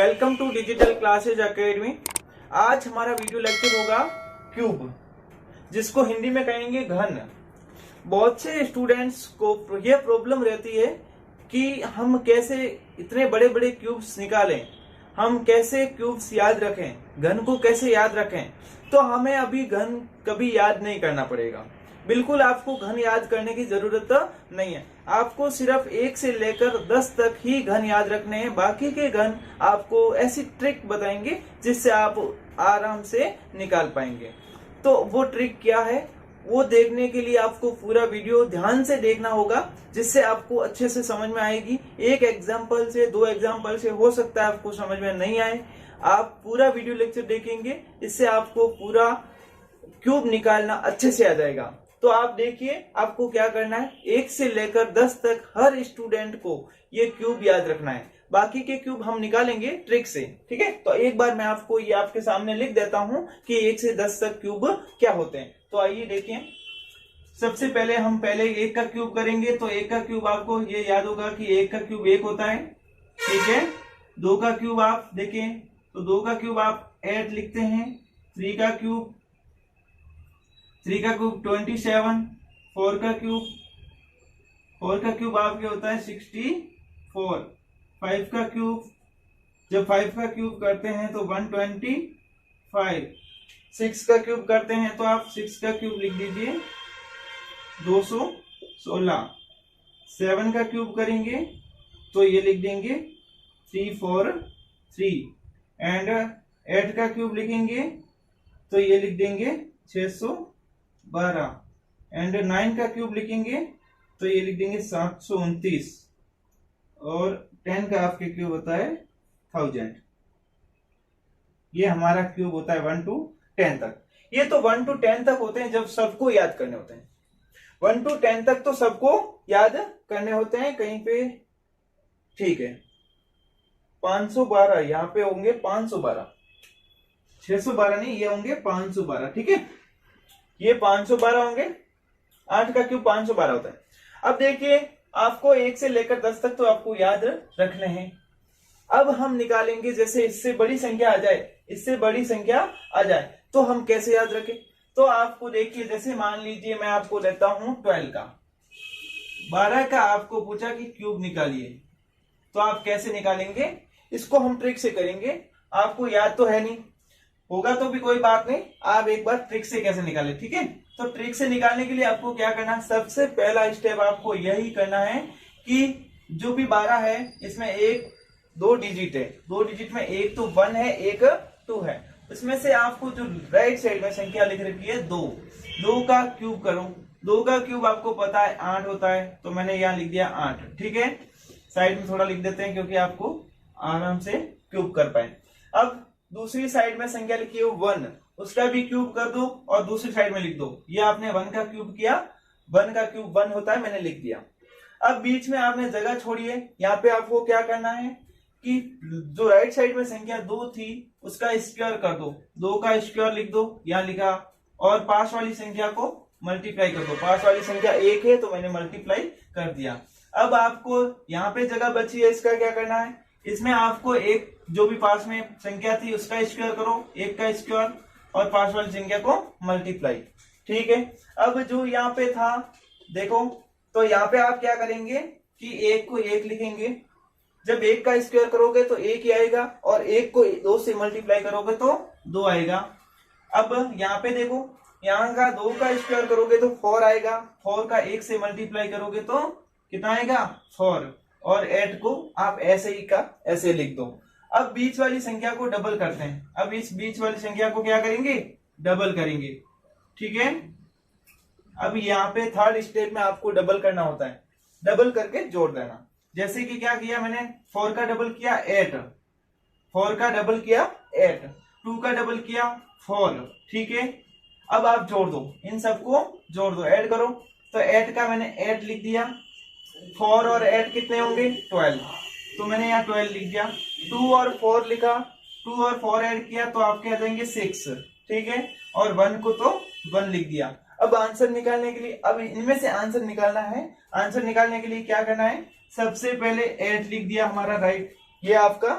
Welcome to digital classes academy. आज हमारा video lecture होगा क्यूब, जिसको हिंदी में कहेंगे घन। बहुत से स्टूडेंट्स को यह प्रॉब्लम रहती है कि हम कैसे इतने बड़े बड़े क्यूब्स निकालें, हम कैसे क्यूब्स याद रखें, घन को कैसे याद रखें। तो हमें अभी घन कभी याद नहीं करना पड़ेगा। बिल्कुल आपको घन याद करने की जरूरत नहीं है। आपको सिर्फ 1 से लेकर 10 तक ही घन याद रखने हैं। बाकी के घन आपको ऐसी ट्रिक बताएंगे जिससे आप आराम से निकाल पाएंगे। तो वो ट्रिक क्या है, वो देखने के लिए आपको पूरा वीडियो ध्यान से देखना होगा, जिससे आपको अच्छे से समझ में आएगी। एक एग्जाम्पल से, 2 एग्जाम्पल से हो सकता है आपको समझ में नहीं आए। आप पूरा वीडियो लेक्चर देखेंगे, इससे आपको पूरा क्यूब निकालना अच्छे से आ जाएगा। तो आप देखिए आपको क्या करना है, 1 से लेकर 10 तक हर स्टूडेंट को ये क्यूब याद रखना है। बाकी के क्यूब हम निकालेंगे ट्रिक से, ठीक है। तो एक बार मैं आपको ये आपके सामने लिख देता हूं कि 1 से 10 तक क्यूब क्या होते हैं। तो आइए देखिए, सबसे पहले हम 1 का क्यूब करेंगे। तो 1 का क्यूब आपको ये याद होगा कि 1 का क्यूब 1 होता है, ठीक है। 2 का क्यूब आप देखें तो 2 का क्यूब आप 8 लिखते हैं। 3 का क्यूब 27। 4 का क्यूब आपके होता है 64। 5 का क्यूब, जब 5 का क्यूब करते हैं तो 125। 6 का क्यूब करते हैं तो आप 6 का क्यूब लिख दीजिए 216। 7 का क्यूब करेंगे तो ये लिख देंगे 343। एंड 8 का क्यूब लिखेंगे तो ये लिख देंगे 612। एंड 9 का क्यूब लिखेंगे तो ये लिख देंगे 729। और 10 का आपके क्यूब होता है 1000। ये हमारा क्यूब होता है 1 to 10 तक। ये तो 1 to 10 तक होते हैं जब सबको याद करने होते हैं। 1 to 10 तक तो सबको याद करने होते हैं कहीं पे, ठीक है। 512 यहाँ पे होंगे 512, 612 नहीं, ये होंगे 512, ठीक है। ये 512 होंगे। 8 का क्यूब 512 होता है। अब देखिए आपको 1 से लेकर 10 तक तो आपको याद रखने हैं। अब हम निकालेंगे, जैसे इससे बड़ी संख्या आ जाए, इससे बड़ी संख्या आ जाए तो हम कैसे याद रखें। तो आपको देखिए, जैसे मान लीजिए मैं आपको लेता हूं 12 का, 12 का आपको पूछा कि क्यूब निकालिए, तो आप कैसे निकालेंगे, इसको हम ट्रिक से करेंगे। आपको याद तो है नहीं, होगा तो भी कोई बात नहीं, आप एक बार ट्रिक से कैसे निकाले, ठीक है। तो ट्रिक से निकालने के लिए आपको क्या करना है, सबसे पहला स्टेप आपको यही करना है कि जो भी 12 है इसमें 2 डिजिट है। 2 डिजिट में एक तो 1 है, एक 2 है। इसमें से आपको जो राइट साइड में संख्या लिख रखी है 2 का क्यूब करो। 2 का क्यूब आपको पता है 8 होता है, तो मैंने यहाँ लिख दिया 8, ठीक है। साइड में थोड़ा लिख देते हैं क्योंकि आपको आराम से क्यूब कर पाए। अब दूसरी साइड में संख्या लिखी है 1, उसका भी क्यूब कर दो और दूसरी साइड में लिख दो। ये आपने 1 का क्यूब किया, 1 का क्यूब 1 होता है, मैंने लिख दिया। अब बीच में आपने जगह छोड़ी है, यहाँ पे आपको क्या करना है कि जो राइट साइड में संख्या 2 थी उसका स्क्वायर कर दो। 2 का स्क्वायर लिख दो, यहाँ लिखा, और पास वाली संख्या को मल्टीप्लाई कर दो। पास वाली संख्या 1 है तो मैंने मल्टीप्लाई कर दिया। अब आपको यहाँ पे जगह बची है, इसका क्या करना है, इसमें आपको एक जो भी पास में संख्या थी उसका स्क्वायर करो, 1 का स्क्वायर, और पास वाली संख्या को मल्टीप्लाई, ठीक है। अब जो यहाँ पे था देखो, तो यहाँ पे आप क्या करेंगे कि 1 को 1 लिखेंगे। जब 1 का स्क्वायर करोगे तो 1 ही आएगा, और 1 को 2 से मल्टीप्लाई करोगे तो 2 आएगा। अब यहाँ पे देखो, यहाँ का 2 का स्क्वायर करोगे तो 4 आएगा। 4 का 1 से मल्टीप्लाई करोगे तो कितना आएगा, 4। और 8 को आप ऐसे ही का ऐसे लिख दो। अब बीच वाली संख्या को डबल करते हैं। अब इस बीच वाली संख्या को क्या करेंगे, डबल करेंगे, ठीक है। अब यहाँ पे थर्ड स्टेप में आपको डबल करना होता है, डबल करके जोड़ देना। जैसे कि क्या किया मैंने, 4 का डबल किया 8, 4 का डबल किया 8, 2 का डबल किया 4, ठीक है। अब आप जोड़ दो, इन सबको जोड़ दो, ऐड करो। तो 8 का मैंने 8 लिख दिया, 4 और 8 कितने होंगे, 12, तो मैंने यहाँ 12 लिख दिया। 2 और 4 लिखा, 2 और 4 ऐड किया तो आपके आ जाएंगे 6, ठीक है। और 1 को तो 1 लिख दिया। अब आंसर निकालने के लिए, अब इनमें से आंसर निकालना है। आंसर निकालने के लिए क्या करना है, सबसे पहले 8 लिख दिया हमारा राइट, ये आपका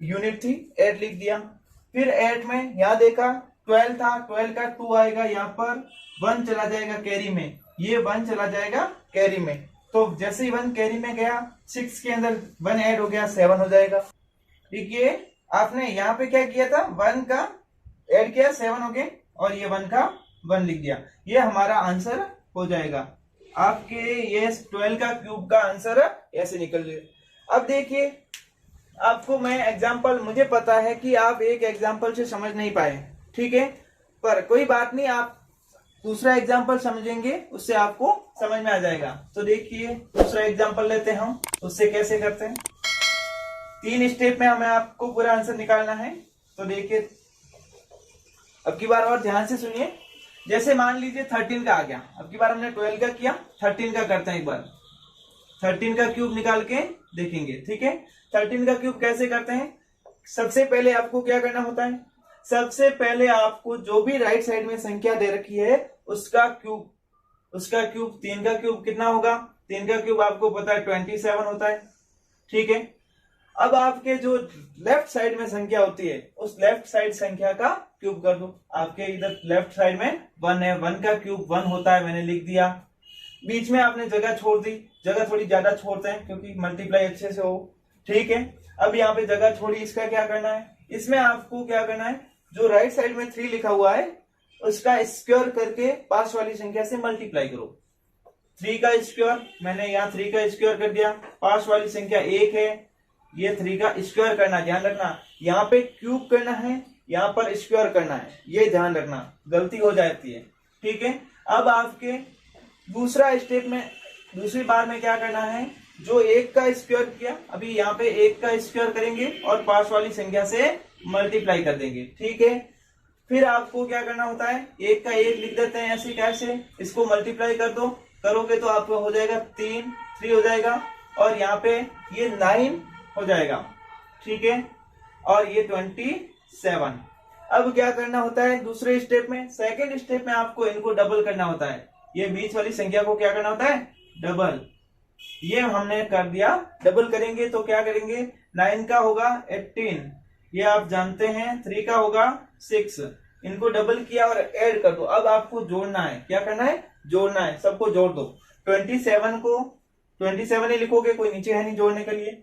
यूनिट थी, 8 लिख दिया। फिर 8 में यहाँ देखा 12 था, 12 का 2 आएगा, यहाँ पर 1 चला जाएगा कैरी में, ये 1 चला जाएगा कैरी में। तो जैसे ही 1 कैरी में गया, 6 के अंदर 1 ऐड हो गया, 7 हो जाएगा। ठीक है, आपने यहाँ पे क्या किया था, 1 का ऐड किया, 7 हो गए, और ये 1 का 1 लिख दिया। ये हमारा आंसर हो जाएगा। आपके ये 12 का क्यूब का आंसर ऐसे निकल जाएगा। अब देखिए, आपको मैं एग्जाम्पल, मुझे पता है कि आप एक एग्जाम्पल से समझ नहीं पाए, ठीक है, पर कोई बात नहीं, आप दूसरा एग्जाम्पल समझेंगे, उससे आपको समझ में आ जाएगा। तो देखिए दूसरा एग्जाम्पल लेते हैं हम, उससे कैसे करते हैं। 3 स्टेप में हमें आपको पूरा आंसर निकालना है। तो देखिए, अब की बार और ध्यान से सुनिए। जैसे मान लीजिए 13 का आ गया, अब की बार हमने 12 का किया, 13 का करते हैं एक बार। 13 का क्यूब निकाल के देखेंगे, ठीक है। 13 का क्यूब कैसे करते हैं, सबसे पहले आपको क्या करना होता है, सबसे पहले आपको जो भी राइट साइड में संख्या दे रखी है उसका क्यूब 3 का क्यूब कितना होगा, 3 का क्यूब आपको पता है 27 होता है, ठीक है। अब आपके जो लेफ्ट साइड में संख्या होती है, उस लेफ्ट साइड संख्या का क्यूब कर दो। आपके इधर लेफ्ट साइड में 1 है, 1 का क्यूब 1 होता है, मैंने लिख दिया। बीच में आपने जगह छोड़ दी, जगह थोड़ी ज्यादा छोड़ते हैं क्योंकि मल्टीप्लाई अच्छे से हो, ठीक है। अब यहाँ पे जगह छोड़ी, इसका क्या करना है, इसमें आपको क्या करना है, जो राइट साइड में 3 लिखा हुआ है उसका स्क्वायर करके पास वाली संख्या से मल्टीप्लाई करो। 3 का स्क्वायर, मैंने यहाँ 3 का स्क्वायर कर दिया, पास वाली संख्या 1 है, ये 3 का स्क्वायर करना, ध्यान रखना, यहाँ पे क्यूब करना है, यहाँ पर स्क्वायर करना है, ये ध्यान रखना, गलती हो जाती है, ठीक है। अब आपके दूसरा स्टेप में, दूसरी बार में क्या करना है, जो 1 का स्क्वायर किया, अभी यहाँ पे 1 का स्क्वायर करेंगे और पास वाली संख्या से मल्टीप्लाई कर देंगे, ठीक है। फिर आपको क्या करना होता है, 1 का 1 लिख देते हैं ऐसे कैसे, इसको मल्टीप्लाई कर दो, करोगे तो आपको हो जाएगा 3 हो जाएगा, और यहाँ पे ये 9 हो जाएगा, ठीक है, और ये 27। अब क्या करना होता है दूसरे स्टेप में, सेकेंड स्टेप में आपको इनको डबल करना होता है, ये बीच वाली संख्या को क्या करना होता है, डबल। ये हमने कर दिया, डबल करेंगे तो क्या करेंगे, 9 का होगा 18, ये आप जानते हैं, 3 का होगा 6, इनको डबल किया और ऐड कर दो। अब आपको जोड़ना है, क्या करना है, जोड़ना है, सबको जोड़ दो। 27 को 27 ही लिखोगे, कोई नीचे है नहीं जोड़ने के लिए।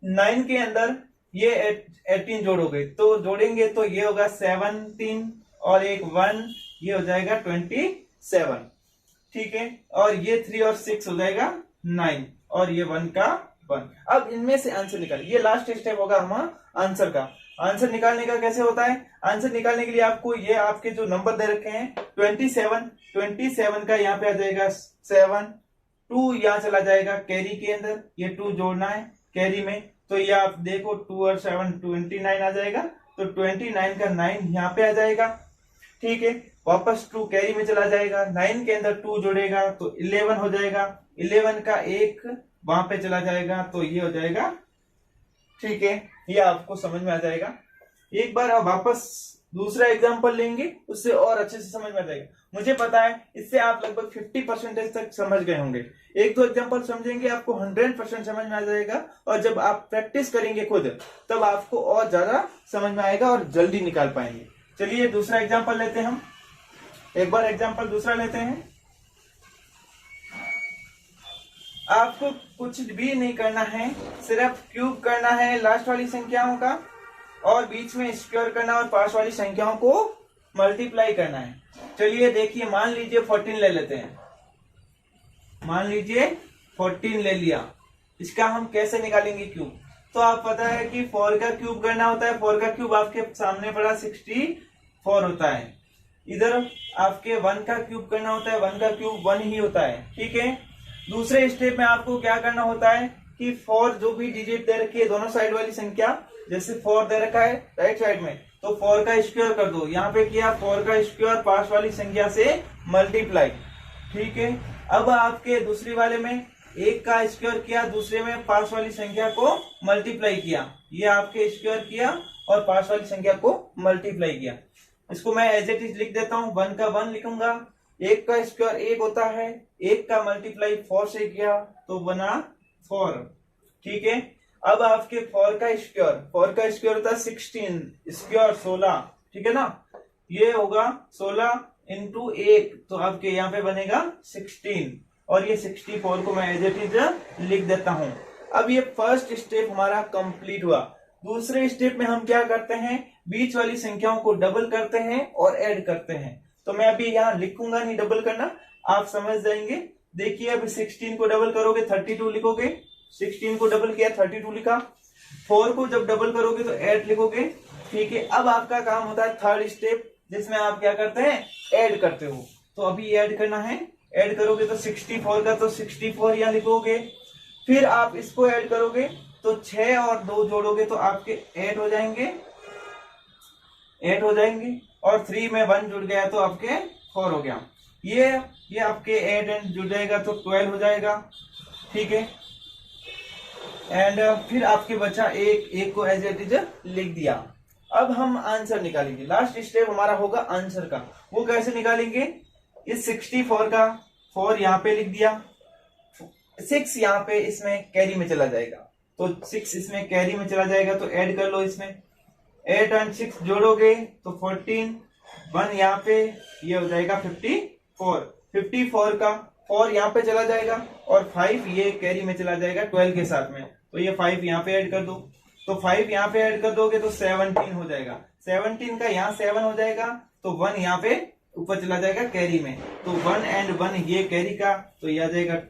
9 के अंदर ये 18 जोड़ोगे, तो जोड़ेंगे तो ये होगा 17 और एक 1, ये हो जाएगा 27, ठीक है, और ये 3 और 6 हो जाएगा 9, और ये 1 का 1। अब इनमें से आंसर निकाल, ये लास्ट स्टेप होगा हमारा आंसर का। आंसर निकालने का कैसे होता है, आंसर निकालने के लिए आपको ये आपके जो नंबर दे रखे हैं 27 का यहाँ पे आ जाएगा 7, 2 यहाँ चला जाएगा कैरी के अंदर, ये 2 जोड़ना है कैरी में, तो ये आप देखो 2 और 7 29 आ जाएगा, तो 29 का 9 यहाँ पे आ जाएगा, ठीक है। वापस 2 कैरी में चला जाएगा, 9 के अंदर 2 जोड़ेगा तो 11 हो जाएगा, 11 का 1 वहां पे चला जाएगा, तो ये हो जाएगा, ठीक है। ये आपको समझ में आ जाएगा। एक बार आप वापस दूसरा एग्जांपल लेंगे, उससे और अच्छे से समझ में आ जाएगा। मुझे पता है इससे आप लगभग 50% तक समझ गए होंगे। 1-2 एग्जांपल समझेंगे, आपको 100% समझ में आ जाएगा, और जब आप प्रैक्टिस करेंगे खुद, तब आपको और ज्यादा समझ में आएगा और जल्दी निकाल पाएंगे। चलिए दूसरा एग्जांपल लेते हैं हम, एक बार एग्जांपल दूसरा लेते हैं। आपको कुछ भी नहीं करना है, सिर्फ क्यूब करना है लास्ट वाली संख्याओं का, और बीच में स्क्वायर करना और पास वाली संख्याओं को मल्टीप्लाई करना है। चलिए देखिए, मान लीजिए 14 ले लेते हैं, मान लीजिए 14 ले लिया, इसका हम कैसे निकालेंगे क्यूब। तो आप पता है कि 4 का क्यूब करना होता है, 4 का क्यूब आपके सामने पड़ा 64 होता है। इधर आपके 1 का क्यूब करना होता है, 1 का क्यूब 1 ही होता है, ठीक है। दूसरे स्टेप में आपको क्या करना होता है कि 4 जो भी डिजिट दे रखी है दोनों साइड वाली संख्या, जैसे 4 दे रखा है राइट साइड में, तो 4 का स्क्वायर कर दो, यहाँ पे किया 4 का स्क्वायर पास वाली संख्या से मल्टीप्लाई, ठीक है। अब आपके दूसरी वाले में 1 का स्क्वायर किया, दूसरे में पास वाली संख्या को मल्टीप्लाई किया, ये आपके स्क्वायर किया और पास वाली संख्या को मल्टीप्लाई किया। इसको मैं एज इट इज लिख देता हूँ, 1 का 1 लिखूंगा, 1 का स्क्वायर 1 होता है, 1 का मल्टीप्लाई 4 से किया तो बना 4, ठीक है। अब आपके 4 का स्क्वायर होता है 16 स्क्वायर 16, ठीक है ना। ये होगा 16 इंटू 1, तो आपके यहाँ पे बनेगा 16, और ये 64 को मैं एज इट इज लिख देता हूं। अब ये फर्स्ट स्टेप हमारा कंप्लीट हुआ। दूसरे स्टेप में हम क्या करते हैं, बीच वाली संख्याओं को डबल करते हैं और ऐड करते हैं। तो मैं अभी यहाँ लिखूंगा नहीं डबल करना, आप समझ जाएंगे। देखिए अभी 16 को डबल करोगे 32 लिखोगे, 16 को डबल किया 32 लिखा। 4 को जब डबल करोगे तो 8 लिखोगे, ठीक है। अब आपका काम होता है थर्ड स्टेप, जिसमें आप क्या करते हैं, ऐड करते हो। तो अभी ऐड करना है, ऐड करोगे तो 64 का तो 64 यहाँ लिखोगे, फिर आप इसको ऐड करोगे तो 6 और 2 जोड़ोगे तो आपके 8 हो जाएंगे, 8 हो जाएंगे, और 3 में 1 जुड़ गया तो आपके 4 हो गया। ये आपके 8 एंड जुड़ जाएगा तो 12 हो जाएगा, ठीक है। एंड फिर आपके बचा एक को एज इट इज लिख दिया। अब हम आंसर निकालेंगे, लास्ट स्टेप हमारा होगा आंसर का। वो कैसे निकालेंगे, इस 64 का 4 यहाँ पे लिख दिया, 6 यहाँ पे इसमें कैरी में चला जाएगा, तो 6 इसमें कैरी में चला जाएगा, तो ऐड कर लो इसमें। 8 एंड 6 जोड़ोगे तो 14, 1 यहाँ पे, ये हो जाएगा 54 का 4 यहाँ पे चला जाएगा, और 5 ये कैरी में चला जाएगा 12 के साथ में, तो ये 5 यहाँ पे ऐड कर दो। तो 5 यहाँ पे ऐड कर दोगे तो 17 हो जाएगा, 17 का यहाँ 7 हो जाएगा, तो 1 यहाँ पे ऊपर चला जाएगा कैरी में, तो 1 एंड 1 ये कैरी का, तो ये आ जाएगा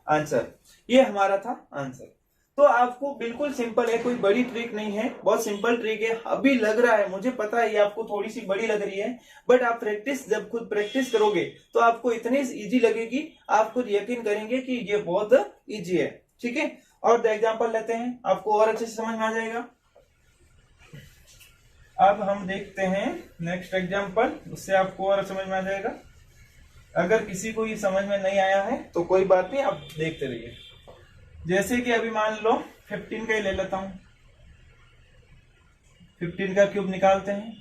आंसर। ये हमारा था आंसर। तो आपको बिल्कुल सिंपल है, कोई बड़ी ट्रिक नहीं है, बहुत सिंपल ट्रिक है। अभी लग रहा है, मुझे पता है ये आपको थोड़ी सी बड़ी लग रही है, बट आप जब खुद प्रैक्टिस करोगे तो आपको इतनी इजी लगेगी, आप खुद यकीन करेंगे कि ये बहुत इजी है, ठीक है। और एग्जांपल लेते हैं, आपको और अच्छे से समझ में आ जाएगा। अब हम देखते हैं नेक्स्ट एग्जांपल, उससे आपको और समझ में आ जाएगा। अगर किसी को ये समझ में नहीं आया है तो कोई बात नहीं, आप देखते रहिए। जैसे कि अभी मान लो 15 का ही ले लेता हूं, 15 का क्यूब निकालते हैं।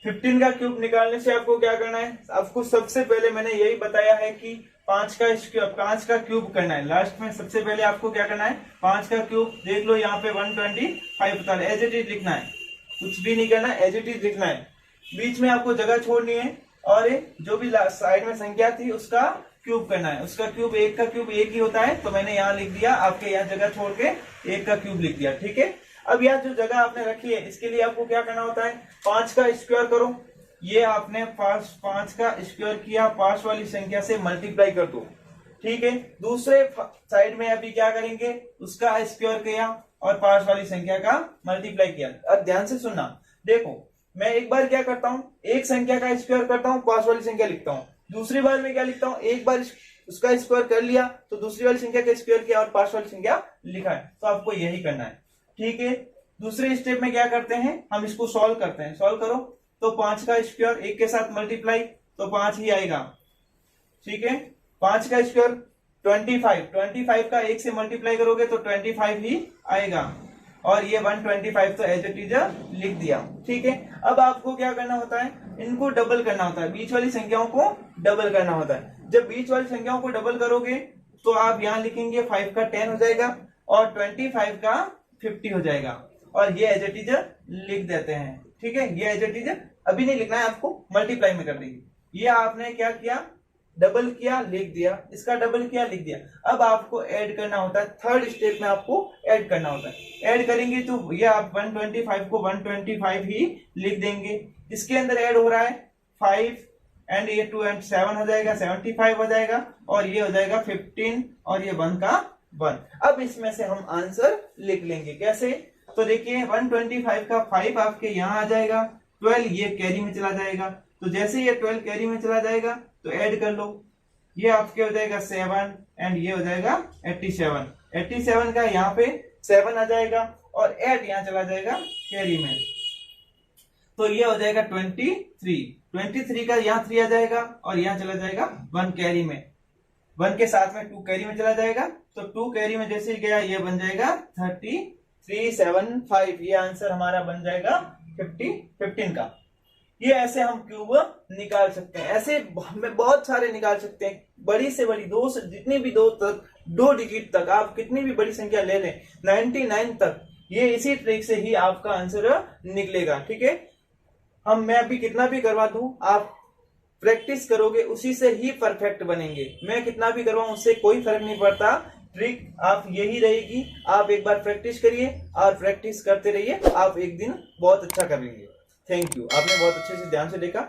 15 का क्यूब निकालने से आपको क्या करना है, आपको सबसे पहले मैंने यही बताया है कि 5 का क्यूब करना है। लास्ट में सबसे पहले आपको क्या करना है, 5 का क्यूब, देख लो यहाँ पे 125 होता है, एज इट इज लिखना है, कुछ भी नहीं करना, एज इट इज लिखना है। बीच में आपको जगह छोड़नी है, और जो भी साइड में संख्या थी उसका क्यूब करना है। उसका क्यूब, एक का क्यूब एक ही होता है, तो मैंने यहाँ लिख दिया, आपके यहाँ जगह छोड़ के एक का क्यूब लिख दिया, ठीक है। अब यहाँ जो जगह आपने रखी है, इसके लिए आपको क्या करना होता है, 5 का स्क्वायर करो। ये आपने 5 का स्क्वायर किया, पास वाली संख्या से मल्टीप्लाई कर दो, ठीक है। दूसरे साइड में अभी क्या करेंगे, उसका स्क्वायर किया और पास वाली संख्या का मल्टीप्लाई किया। अब ध्यान से सुनना, देखो मैं एक बार क्या करता हूँ, एक संख्या का स्क्वायर करता हूँ, पास वाली संख्या लिखता हूँ। दूसरी बार में क्या लिखता हूँ, एक बार उसका स्क्वायर कर लिया तो दूसरी वाली संख्या का स्क्वायर किया और पास वाली संख्या लिखा है, तो आपको यही करना है, ठीक है। दूसरे स्टेप में क्या करते हैं, हम इसको सॉल्व करते हैं। सॉल्व करो तो 5 का स्क्वायर एक के साथ मल्टीप्लाई तो 5 ही आएगा, ठीक है। 5 का स्क्वायर 25 का एक से मल्टीप्लाई करोगे तो 25 ही आएगा, और ये 125 तो एज इट इज लिख दिया, ठीक है। अब आपको क्या करना होता है, इनको डबल करना होता है, बीच वाली संख्याओं को डबल करना होता है। जब बीच वाली संख्याओं को डबल करोगे तो आप यहाँ लिखेंगे 5 का 10 हो जाएगा और 25 का 50 हो जाएगा, और ये एज इट इज लिख देते हैं, ठीक है। ये एज इट इज अभी नहीं लिखना है, आपको मल्टीप्लाई में कर देंगे। ये आपने क्या किया, डबल किया लिख दिया, इसका डबल किया लिख दिया। अब आपको ऐड करना होता है, थर्ड स्टेप में आपको ऐड करना होता है। ऐड करेंगे तो ये आप 125 को 125 ही लिख देंगे। इसके अंदर ऐड हो रहा है 5 एंड ये 2 एंड 7 हो जाएगा, 75 हो जाएगा, और ये हो जाएगा 15 और ये 1 का 1। अब इसमें से हम आंसर लिख लेंगे, कैसे, तो देखिए 125 का 5 आपके यहाँ आ जाएगा, 12 ये कैरी में चला जाएगा, तो जैसे ये 12 कैरी में चला जाएगा तो ऐड कर लो, ये आपके हो जाएगा 7 एंड ये हो जाएगा 87 का यहाँ पे 7 आ जाएगा और 8 यहाँ चला जाएगा कैरी में, तो ये हो जाएगा 23 का यहाँ 3 आ जाएगा और यहाँ चला जाएगा 1 कैरी में, 1 के साथ में 2 कैरी में चला जाएगा, तो 2 कैरी में जैसे गया ये बन जाएगा 3375। ये आंसर हमारा बन जाएगा 15 का। ये ऐसे हम क्यूब निकाल सकते हैं। ऐसे हमें बहुत सारे निकाल सकते हैं, बड़ी से बड़ी दो से जितनी भी दो तक, 2 डिजिट तक आप कितनी भी बड़ी संख्या ले लें, 99 तक, ये इसी ट्रिक से ही आपका आंसर निकलेगा। ठीक है, मैं अभी कितना भी करवा दूं, आप प्रैक्टिस करोगे उसी से ही परफेक्ट बनेंगे। मैं कितना भी करवाऊं उससे कोई फर्क नहीं पड़ता, ट्रिक आप यही रहेगी। आप एक बार प्रैक्टिस करिए और प्रैक्टिस करते रहिए, आप एक दिन बहुत अच्छा कर लेंगे। थैंक यू, आपने बहुत अच्छे से ध्यान से देखा।